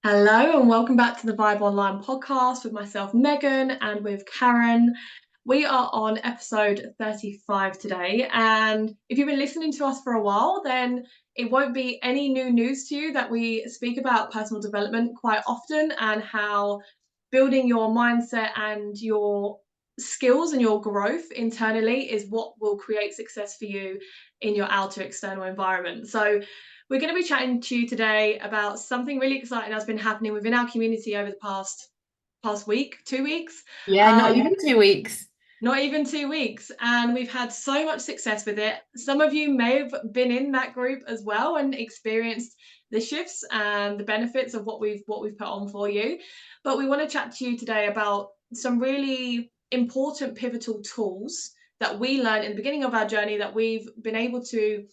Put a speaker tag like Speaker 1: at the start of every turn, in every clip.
Speaker 1: Hello and welcome back to the Vibe Online podcast with myself, Megan, and with Karen. We are on episode 35 today, and if you've been listening to us for a while, then it won't be any new news to you that we speak about personal development quite often and how building your mindset and your skills and your growth internally is what will create success for you in your outer external environment. So we're going to be chatting to you today about something really exciting that's been happening within our community over the past week, 2 weeks.
Speaker 2: Yeah, not even 2 weeks.
Speaker 1: Not even 2 weeks, and we've had so much success with it. Some of you may have been in that group as well and experienced the shifts and the benefits of what we've put on for you. But we want to chat to you today about some really important pivotal tools that we learned in the beginning of our journey that we've been able to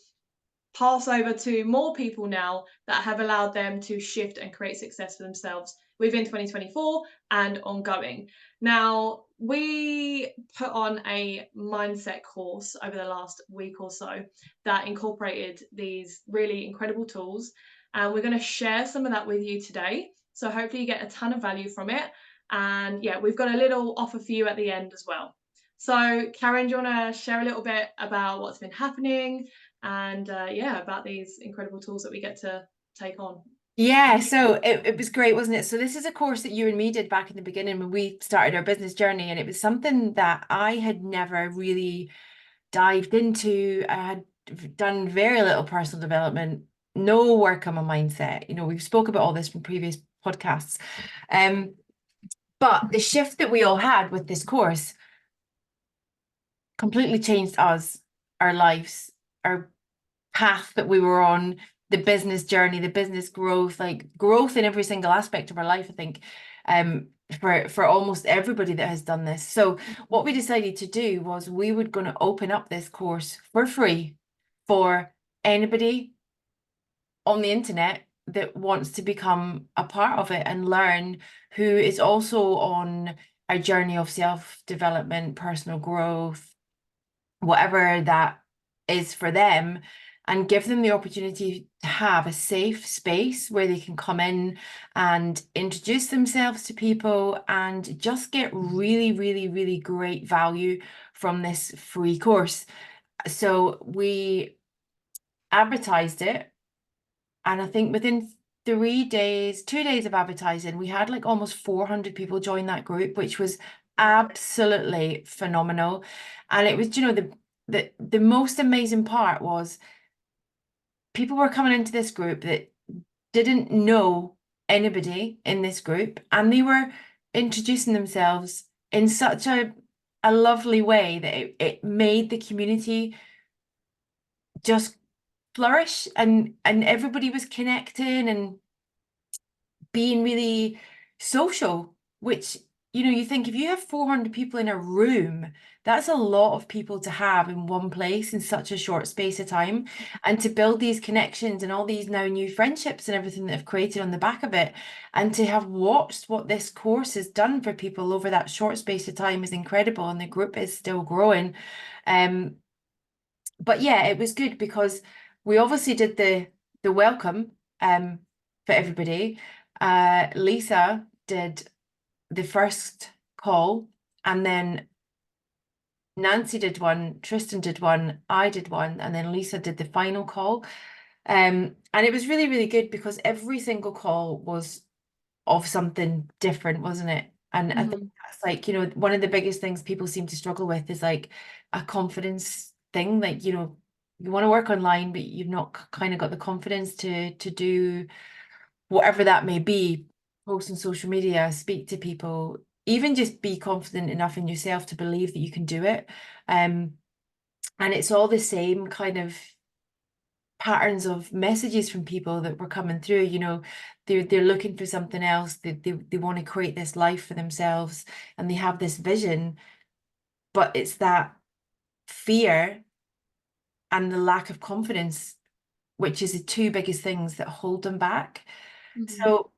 Speaker 1: pass over to more people now that have allowed them to shift and create success for themselves within 2024 and ongoing. Now, we put on a mindset course over the last week or so that incorporated these really incredible tools, and we're going to share some of that with you today. So, hopefully, you get a ton of value from it. And yeah, we've got a little offer for you at the end as well. So, Karen, do you want to share a little bit about what's been happening and yeah, about these incredible tools that we get to take on?
Speaker 2: Yeah, so it was great, wasn't it? So this is a course that you and me did back in the beginning when we started our business journey, and it was something that I had never really dived into. I had done very little personal development, no work on my mindset. We've spoke about all this from previous podcasts. Um, but the shift that we all had with this course completely changed us, our lives, our path that we were on, the business journey, the business growth, like growth in every single aspect of our life, I think, for almost everybody that has done this. So what we decided to do was we were going to open up this course for free for anybody on the internet that wants to become a part of it and learn, who is also on a journey of self-development, personal growth, whatever that is for them, and give them the opportunity to have a safe space where they can come in and introduce themselves to people and just get really, really, really great value from this free course. So we advertised it, and I think within 3 days, 2 days of advertising, we had like almost 400 people join that group, which was absolutely phenomenal. And it was, the most amazing part was people were coming into this group that didn't know anybody in this group, and they were introducing themselves in such a lovely way that it made the community just flourish, and everybody was connecting and being really social, which, you think if you have 400 people in a room, that's a lot of people to have in one place in such a short space of time. And to build these connections and all these now new friendships and everything that have created on the back of it, and to have watched what this course has done for people over that short space of time is incredible. And the group is still growing. But yeah, it was good because we obviously did the welcome for everybody. Lisa did the first call, and then Nancy did one, Tristan did one, I did one, and then Lisa did the final call. And it was really, really good because every single call was of something different, wasn't it? And I think
Speaker 1: Mm.
Speaker 2: that's like, one of the biggest things people seem to struggle with is like a confidence thing. Like, you want to work online, but you've not kind of got the confidence to do whatever that may be, post on social media, speak to people, even just be confident enough in yourself to believe that you can do it. And it's all the same kind of patterns of messages from people that were coming through. They're looking for something else. They want to create this life for themselves, and they have this vision, but it's that fear and the lack of confidence, which is the two biggest things that hold them back.
Speaker 1: Mhm.
Speaker 2: So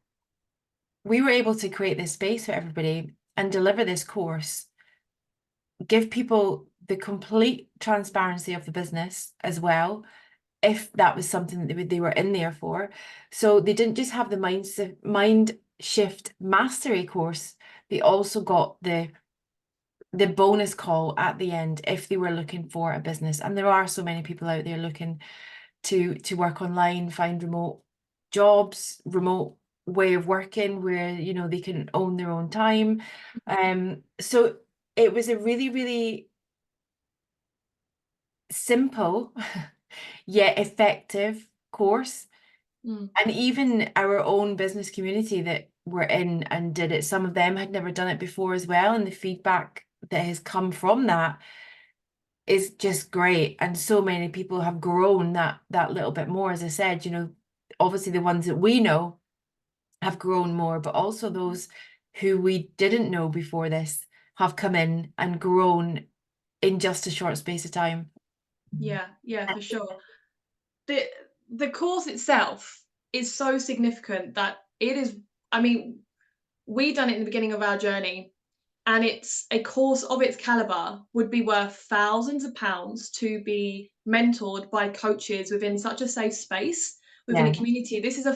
Speaker 2: we were able to create this space for everybody and deliver this course, give people the complete transparency of the business as well, if that was something that they were in there for. So they didn't just have the mind shift mastery course, they also got the bonus call at the end if they were looking for a business. And there are so many people out there looking to work online, find remote jobs, remote way of working where, you know, they can own their own time. So it was a really, really simple yet effective course.
Speaker 1: Mm.
Speaker 2: And even our own business community that we're in and did it, some of them had never done it before as well. And the feedback that has come from that is just great. And so many people have grown that little bit more. As I said, you know, obviously the ones that we know have grown more, but also those who we didn't know before this have come in and grown in just a short space of time.
Speaker 1: Yeah, yeah, for sure. The the course itself is so significant that it is, I mean, we done it in the beginning of our journey, and it's a course of its caliber would be worth thousands of pounds to be mentored by coaches within such a safe space within a
Speaker 2: Yeah,
Speaker 1: community. This is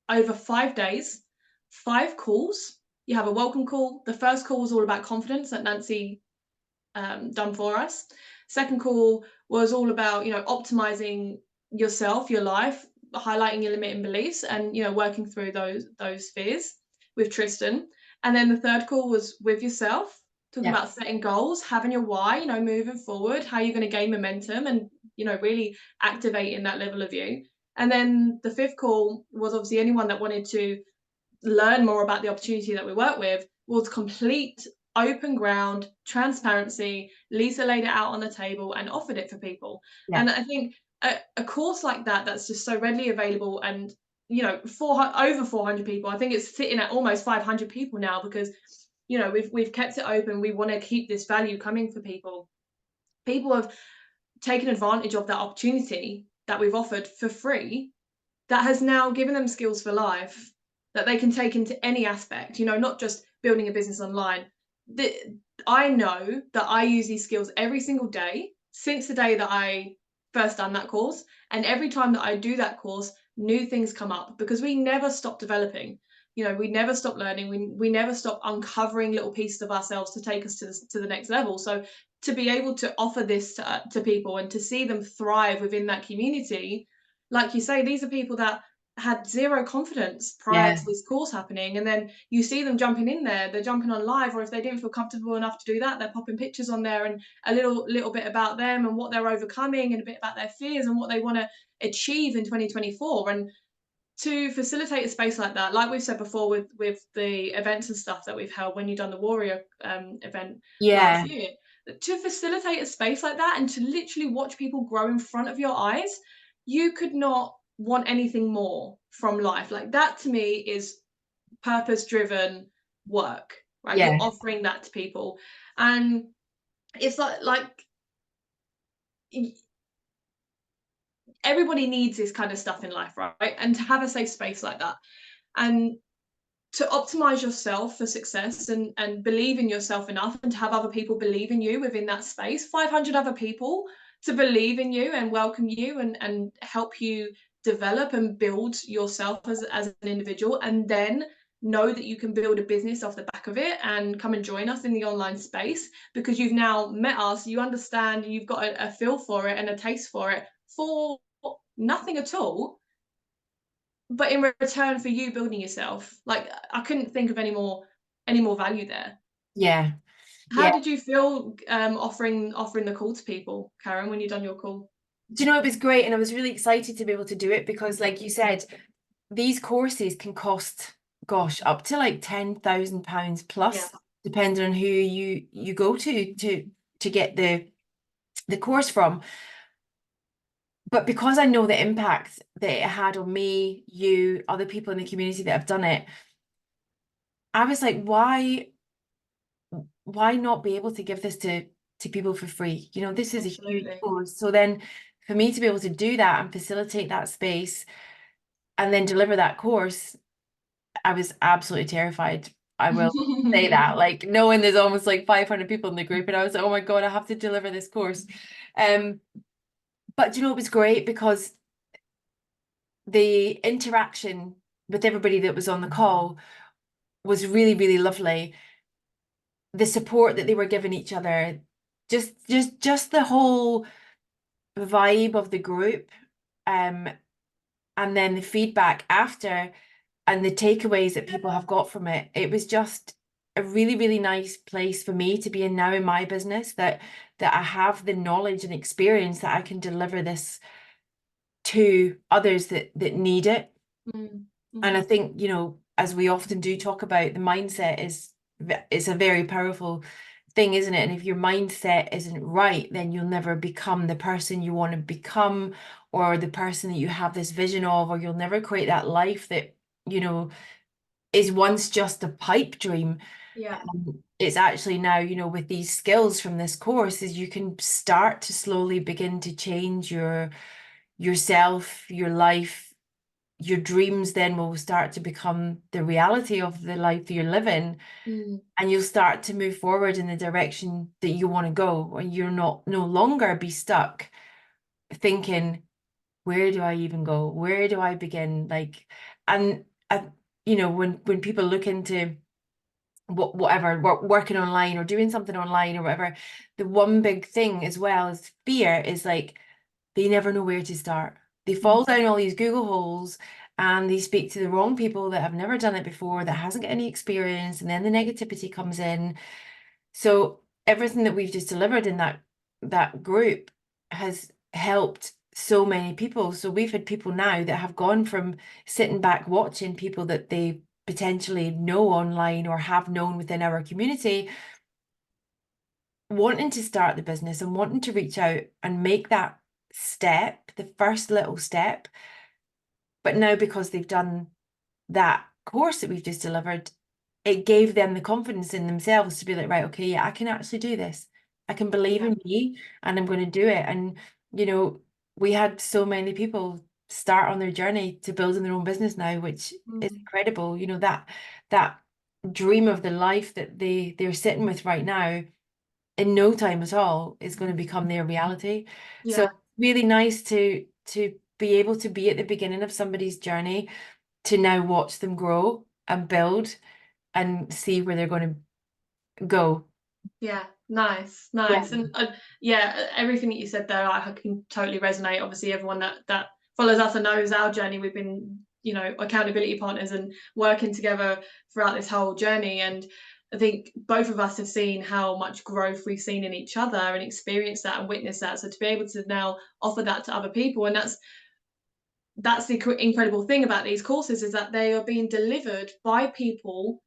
Speaker 1: over 5 days, 5 calls. You have a welcome call. The first call was all about confidence that Nancy done for us. Second call was all about, optimizing yourself, your life, highlighting your limiting beliefs, and working through those fears with Tristan. And then the third call was with yourself, talking
Speaker 2: yeah,
Speaker 1: about setting goals, having your why, moving forward, how you're going to gain momentum, and really activating that level of you. And then the fifth call was obviously anyone that wanted to learn more about the opportunity that we work with was complete open ground transparency. Lisa laid it out on the table and offered it for people.
Speaker 2: yeah,
Speaker 1: And I think a course like that, that's just so readily available, and over 400 people, I think it's sitting at almost 500 people now, because we've kept it open. We want to keep this value coming for people. People have taken advantage of that opportunity that we've offered for free, that has now given them skills for life that they can take into any aspect, not just building a business online. The, I know that I use these skills every single day since the day that I first done that course. And every time that I do that course, new things come up, because we never stop developing. We never stop learning. We never stop uncovering little pieces of ourselves to take us to the next level. So to be able to offer this to people and to see them thrive within that community, like you say, these are people that had zero confidence prior
Speaker 2: yeah,
Speaker 1: to this course happening, and then you see them jumping in there, they're jumping on live, or if they didn't feel comfortable enough to do that, they're popping pictures on there and a little bit about them and what they're overcoming, and a bit about their fears and what they want to achieve in 2024. And to facilitate a space like that, like we've said before with the events and stuff that we've held when you've done the Warrior event last
Speaker 2: yeah,
Speaker 1: year, to facilitate a space like that and to literally watch people grow in front of your eyes, you could not want anything more from life. Like that to me is purpose driven work, right? You're
Speaker 2: yeah,
Speaker 1: offering that to people, and it's like everybody needs this kind of stuff in life, right? And to have a safe space like that, and to optimize yourself for success, and believe in yourself enough, and to have other people believe in you within that space, 500 other people to believe in you and welcome you, and help you develop and build yourself as an individual, and then know that you can build a business off the back of it, and come and join us in the online space, because you've now met us, you understand, you've got a feel for it and a taste for it for nothing at all, but in return for you building yourself. Like, I couldn't think of any more value there.
Speaker 2: yeah,
Speaker 1: How
Speaker 2: yeah.
Speaker 1: did you feel offering the call to people, Karen, when you done your call?
Speaker 2: Do you know, it was great, and I was really excited to be able to do it because, like you said, these courses can cost, gosh, up to like £10,000
Speaker 1: Yeah,
Speaker 2: plus, depending on who you go to get the course from. But because I know the impact that it had on me, you, other people in the community that have done it, I was like, why not be able to give this to people for free? You know, this is a huge
Speaker 1: absolutely.
Speaker 2: course. So then for me to be able to do that and facilitate that space and then deliver that course, I was absolutely terrified. I will say that, like knowing there's almost like 500 people in the group, and I was like, oh my God, I have to deliver this course. Um, But you know, it was great because the interaction with everybody that was on the call was really, really lovely. The support that they were giving each other, just the whole vibe of the group, um, and then the feedback after and the takeaways that people have got from it. It was just a really, really nice place for me to be in now in my business, that I have the knowledge and experience that I can deliver this to others that need it.
Speaker 1: Mm,
Speaker 2: And I
Speaker 1: mm,
Speaker 2: think, you know, as we often do talk about, the mindset is a very powerful thing, isn't it? And if your mindset isn't right, then you'll never become the person you want to become, or the person that you have this vision of, or you'll never create that life that, you know, is once just a pipe dream.
Speaker 1: yeah.
Speaker 2: It's actually now, you know, with these skills from this course, is you can start to slowly begin to change yourself, your life. Your dreams then will start to become the reality of the life that you're living,
Speaker 1: Mm,
Speaker 2: and you'll start to move forward in the direction that you want to go, and you're not no longer be stuck thinking, where do I even go? Where do I begin? Like, and you know, when people look into whatever, working online or doing something online or whatever, the one big thing as well as fear is like they never know where to start. They fall
Speaker 1: mm,
Speaker 2: down all these Google holes and they speak to the wrong people that have never done it before, that hasn't got any experience, and then the negativity comes in. So everything that we've just delivered in that group has helped so many people. So we've had people now that have gone from sitting back watching people that they potentially know online or have known within our community, wanting to start the business and wanting to reach out and make that step, the first little step. But now, because they've done that course that we've just delivered, it gave them the confidence in themselves to be like, right, okay, yeah, I can actually do this. I can believe
Speaker 1: yeah.
Speaker 2: in me and I'm going to do it. And, you know, we had so many people start on their journey to building their own business now, which is
Speaker 1: Mm,
Speaker 2: incredible. You know, that dream of the life that they're sitting with right now, in no time at all, is going to become their reality. So
Speaker 1: yeah.
Speaker 2: really nice to be able to be at the beginning of somebody's journey, to now watch them grow and build and see where they're going to go.
Speaker 1: Yeah, nice,
Speaker 2: Yeah,
Speaker 1: nice. And yeah, everything that you said there, I can totally resonate. Obviously, everyone that follows us and knows our journey, we've been, you know, accountability partners and working together throughout this whole journey. And I think both of us have seen how much growth we've seen in each other and experienced that and witnessed that. So to be able to now offer that to other people, and that's the incredible thing about these courses, is that they are being delivered by people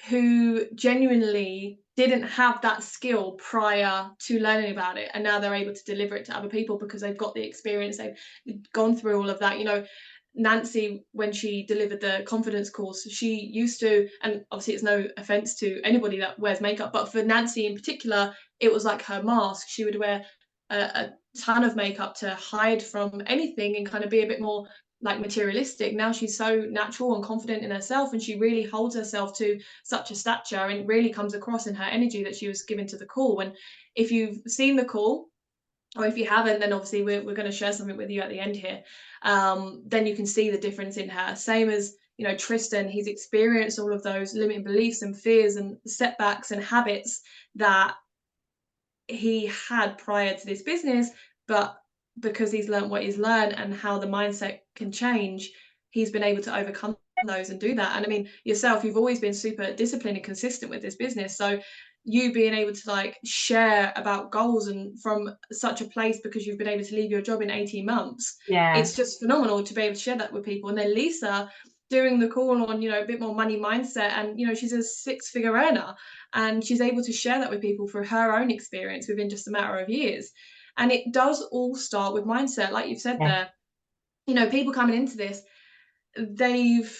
Speaker 1: who genuinely didn't have that skill prior to learning about it, and now they're able to deliver it to other people because they've got the experience, they've gone through all of that. You know, Nancy, when she delivered the confidence course, she used to, and obviously it's no offense to anybody that wears makeup, but for Nancy in particular, it was like her mask. She would wear a ton of makeup to hide from anything and kind of be a bit more like materialistic. Now she's so natural and confident in herself, and she really holds herself to such a stature, and it really comes across in her energy that she was given to the call. And if you've seen the call, or if you haven't, then obviously we're going to share something with you at the end here. Then you can see the difference in her. Same as, you know, Tristan, he's experienced all of those limiting beliefs and fears and setbacks and habits that he had prior to this business, but because he's learned what he's learned and how the mindset can change, he's been able to overcome those and do that. And I mean, yourself, you've always been super disciplined and consistent with this business. So you being able to like share about goals and from such a place, because you've been able to leave your job in 18 months,
Speaker 2: yeah,
Speaker 1: it's just phenomenal to be able to share that with people. And then Lisa doing the call on, you know, a bit more money mindset, and you know, she's a six-figure earner, and she's able to share that with people through her own experience within just a matter of years. And it does all start with mindset, like you've said
Speaker 2: yeah,
Speaker 1: there. You know, people coming into this, they've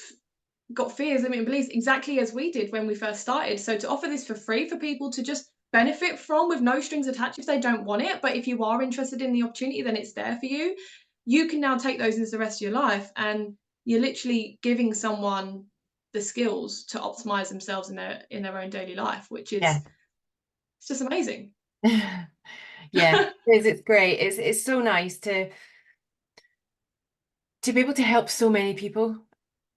Speaker 1: got fears, limiting beliefs, exactly as we did when we first started. So to offer this for free for people to just benefit from with no strings attached if they don't want it, but if you are interested in the opportunity, then it's there for you. You can now take those into the rest of your life, and you're literally giving someone the skills to optimize themselves in their own daily life, which is,
Speaker 2: yeah.
Speaker 1: it's just amazing.
Speaker 2: Yeah, it's great. It's so nice to be able to help so many people.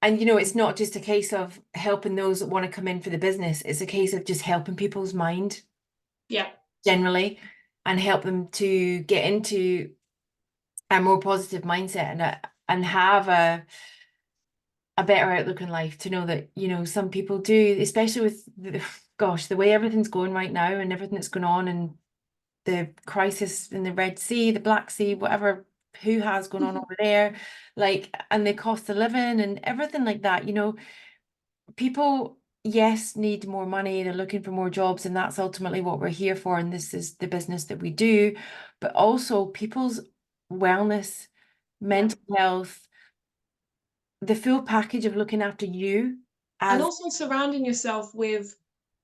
Speaker 2: And it's not just a case of helping those that want to come in for the business. It's a case of just helping people's mind
Speaker 1: Yeah.
Speaker 2: generally and help them to get into a more positive mindset and have a better outlook in life, to know that, some people do, especially with gosh, the way everything's going right now and everything that's going on, and the crisis in the Red Sea, the Black Sea, whatever, who has going on over there, like, and the cost of living and everything like that, people, yes, need more money, they're looking for more jobs, and that's ultimately what we're here for, and this is the business that we do. But also people's wellness,
Speaker 1: Yeah.
Speaker 2: mental health, the full package of looking after you
Speaker 1: And
Speaker 2: as,
Speaker 1: also surrounding yourself with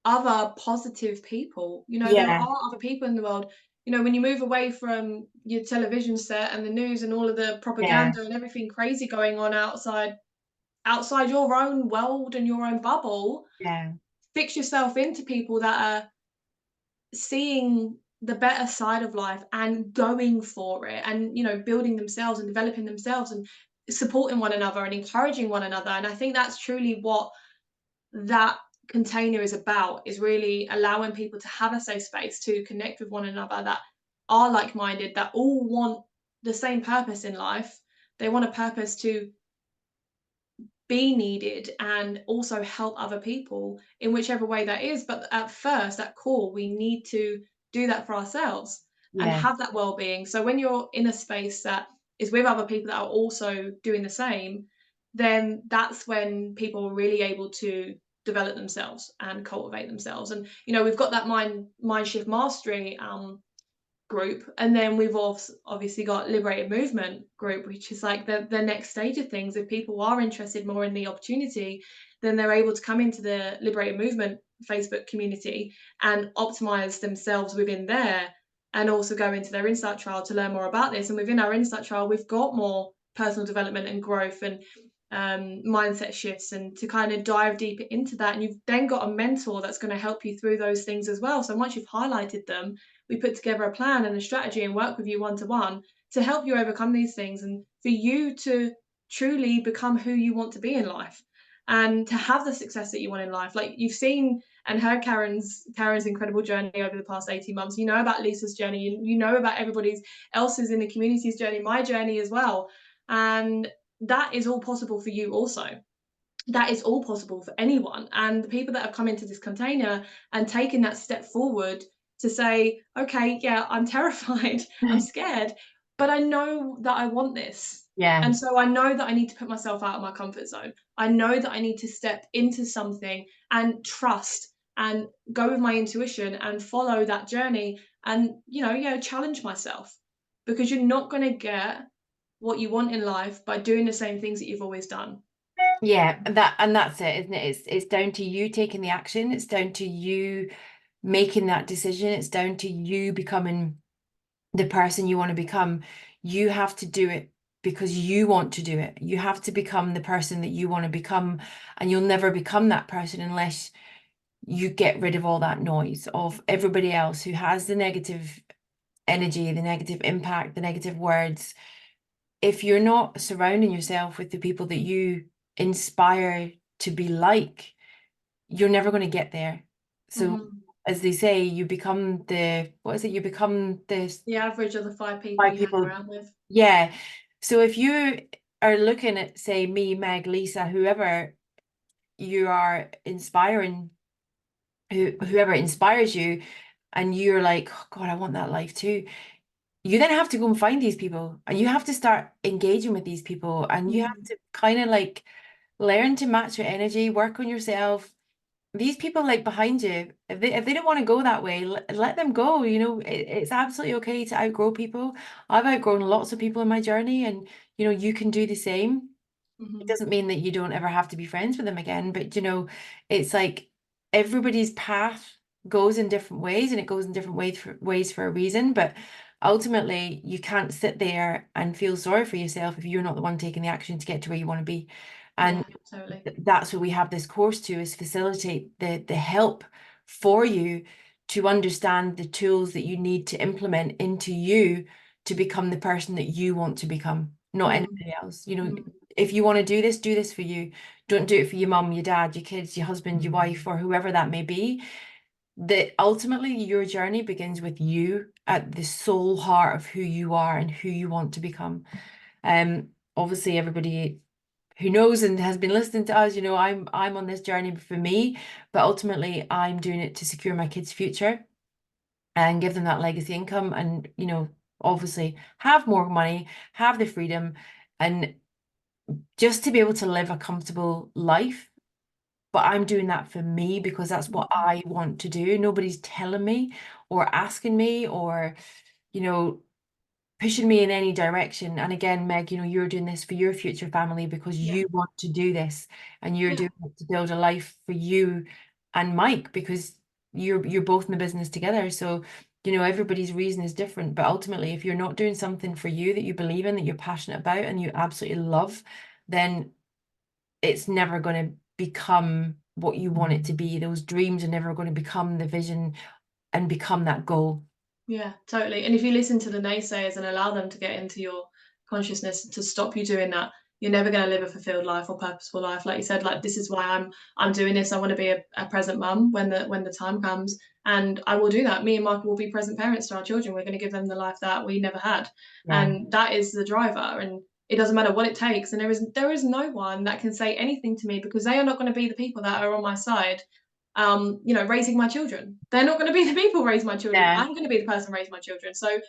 Speaker 1: other positive people. There
Speaker 2: yeah,
Speaker 1: are other people in the world. When you move away from your television set and the news and all of the
Speaker 2: yeah,
Speaker 1: propaganda and everything crazy going on outside your own world and your own bubble,
Speaker 2: yeah,
Speaker 1: fix yourself into people that are seeing the better side of life and going for it, and building themselves and developing themselves and supporting one another and encouraging one another. And I think that's truly what that container is about, is really allowing people to have a safe space to connect with one another that are like-minded, that all want the same purpose in life. They want a purpose to be needed and also help other people in whichever way that is. But at first, at core, we need to do that for ourselves and
Speaker 2: yeah,
Speaker 1: have that well-being. So when you're in a space that is with other people that are also doing the same, then that's when people are really able to develop themselves and cultivate themselves. And we've got that mind shift mastery group, and then we've also obviously got liberated movement group, which is like the next stage of things. If people are interested more in the opportunity, then they're able to come into the liberated movement Facebook community and optimize themselves within there, and also go into their insight trial to learn more about this. And within our insight trial, we've got more personal development and growth and mindset shifts, and to kind of dive deeper into that. And you've then got a mentor that's going to help you through those things as well. So once you've highlighted them, we put together a plan and a strategy and work with you one to one to help you overcome these things, and for you to truly become who you want to be in life and to have the success that you want in life. Like, you've seen and heard Karen's incredible journey over the past 18 months. You know about Lisa's journey, you know about everybody's else's in the community's journey, my journey as well. And that is all possible for you also. That is all possible for anyone. And the people that have come into this container and taken that step forward to say, okay, yeah, I'm terrified, I'm scared, but I know that I want this.
Speaker 2: yeah,
Speaker 1: And so I know that I need to put myself out of my comfort zone. I know that I need to step into something and trust and go with my intuition and follow that journey and, challenge myself, because you're not going to get what you want in life by doing the same things that you've always done.
Speaker 2: yeah. And that's it, isn't it? It's down to you taking the action. It's down to you making that decision. It's down to you becoming the person you want to become. You have to do it because you want to do it. You have to become the person that you want to become, and you'll never become that person unless you get rid of all that noise of everybody else who has the negative energy, the negative impact, the negative words. If you're not surrounding yourself with the people that you inspire to be like, you're never going to get there. So,
Speaker 1: Mhm.
Speaker 2: as they say, you become what is it? You become the
Speaker 1: The average of the 5 people
Speaker 2: five
Speaker 1: you hang
Speaker 2: people.
Speaker 1: around with.
Speaker 2: Yeah. So if you are looking at, say, me, Meg, Lisa, whoever you are inspiring, whoever inspires you, and you're like, oh, God, I want that life too. You then have to go and find these people, and you have to start engaging with these people, and you have
Speaker 1: Mhm,
Speaker 2: to kind of like learn to match your energy, work on yourself. These people like behind you, if they don't want to go that way, let them go. It's absolutely okay to outgrow people. I've outgrown lots of people in my journey, and you can do the same. It
Speaker 1: mhm,
Speaker 2: doesn't mean that you don't ever have to be friends with them again, but it's like everybody's path goes in different ways, and it goes in different ways for a reason. But ultimately, you can't sit there and feel sorry for yourself if you're not the one taking the action to get to where you want to be. And
Speaker 1: yeah, totally.
Speaker 2: that's what we have this course to, is facilitate the help for you to understand the tools that you need to implement into you to become the person that you want to become, not
Speaker 1: Mm,
Speaker 2: anybody else. You know,
Speaker 1: mm,
Speaker 2: if you want to do this for you. Don't do it for your mum, your dad, your kids, your husband, your wife, or whoever that may be. That ultimately your journey begins with you at the soul heart of who you are and who you want to become. Obviously everybody who knows and has been listening to us, you know, I'm on this journey for me, but ultimately I'm doing it to secure my kids' future and give them that legacy income, and, you know, obviously have more money, have the freedom, and just to be able to live a comfortable life. But I'm doing that for me because that's what
Speaker 1: mm.
Speaker 2: I want to do. Nobody's telling me or asking me or, you know, pushing me in any direction. And again, Meg, you know, you're doing this for your future family because
Speaker 1: Yeah,
Speaker 2: you want to do this, and you're
Speaker 1: yeah,
Speaker 2: doing it to build a life for you and Mike, because you're both in the business together. So, you know, everybody's reason is different. But ultimately, if you're not doing something for you that you believe in, that you're passionate about and you absolutely love, then it's never going to become what you want it to be. Those dreams are never going to become the vision and become that goal.
Speaker 1: yeah, totally. And if you listen to the naysayers and allow them to get into your consciousness to stop you doing that, you're never going to live a fulfilled life or purposeful life. Like you said, like this is why I'm doing this. I want to be a present mum when the time comes, and I will do that. Me and Michael will be present parents to our children. We're going to give them the life that we never had,
Speaker 2: Yeah.
Speaker 1: and that is the driver. And it doesn't matter what it takes. And there is no one that can say anything to me, because they are not going to be the people that are on my side, raising my children. They're not going to be the people raising my children.
Speaker 2: Yeah.
Speaker 1: I'm going to be the person raising my children. So,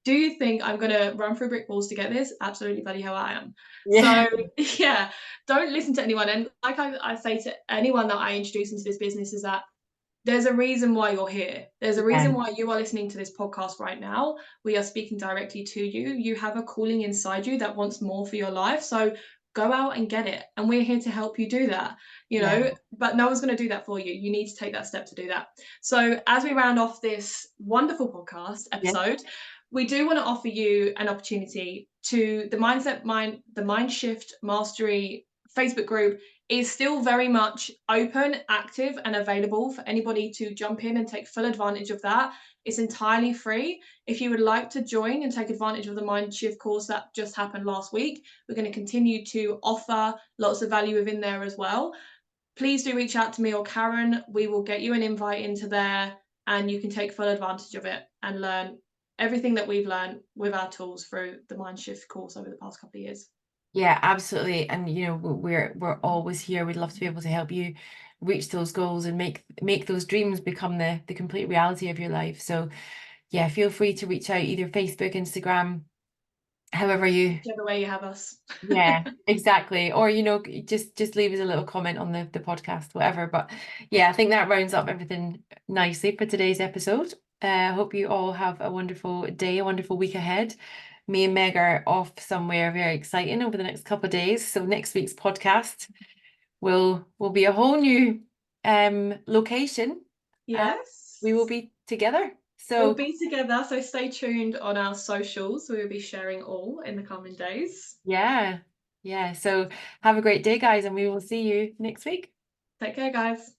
Speaker 1: do you think I'm going to run through brick walls to get this? Absolutely, bloody hell, I am.
Speaker 2: Yeah.
Speaker 1: So, yeah, don't listen to anyone. And like I say to anyone that I introduce into this business, is that there's a reason why you're here. There's a
Speaker 2: Yeah.
Speaker 1: reason why you are listening to this podcast right now. We are speaking directly to you. You have a calling inside you that wants more for your life. So go out and get it. And we're here to help you do that,
Speaker 2: Yeah.
Speaker 1: but no one's going to do that for you. You need to take that step to do that. So as we round off this wonderful podcast
Speaker 2: Yeah.
Speaker 1: episode, we do want to offer you an opportunity to the Mind Shift Mastery Facebook group is still very much open, active, and available for anybody to jump in and take full advantage of that. It's entirely free. If you would like to join and take advantage of the Mind Shift course that just happened last week, we're going to continue to offer lots of value within there as well. Please do reach out to me or Karen. We will get you an invite into there, and you can take full advantage of it and learn everything that we've learned with our tools through the Mind Shift course over the past couple of years.
Speaker 2: Yeah, absolutely. And you know, we're always here. We'd love to be able to help you reach those goals and make those dreams become the complete reality of your life. So yeah, feel free to reach out, either Facebook, Instagram, however you.
Speaker 1: Whichever way you have us.
Speaker 2: Yeah, exactly. Or, you know, just leave us a little comment on the podcast, whatever. But yeah, I think that rounds up everything nicely for today's episode. Hope you all have a wonderful day, a wonderful week ahead. Me and Meg are off somewhere very exciting over the next couple of days. So next week's podcast will be a whole new location, and we will
Speaker 1: Yes.
Speaker 2: be together.
Speaker 1: We'll
Speaker 2: So
Speaker 1: be together, so stay tuned on our socials. We will be sharing all in the coming days.
Speaker 2: yeah, yeah. So have a great day, guys, and we will see you next week.
Speaker 1: Take care, guys.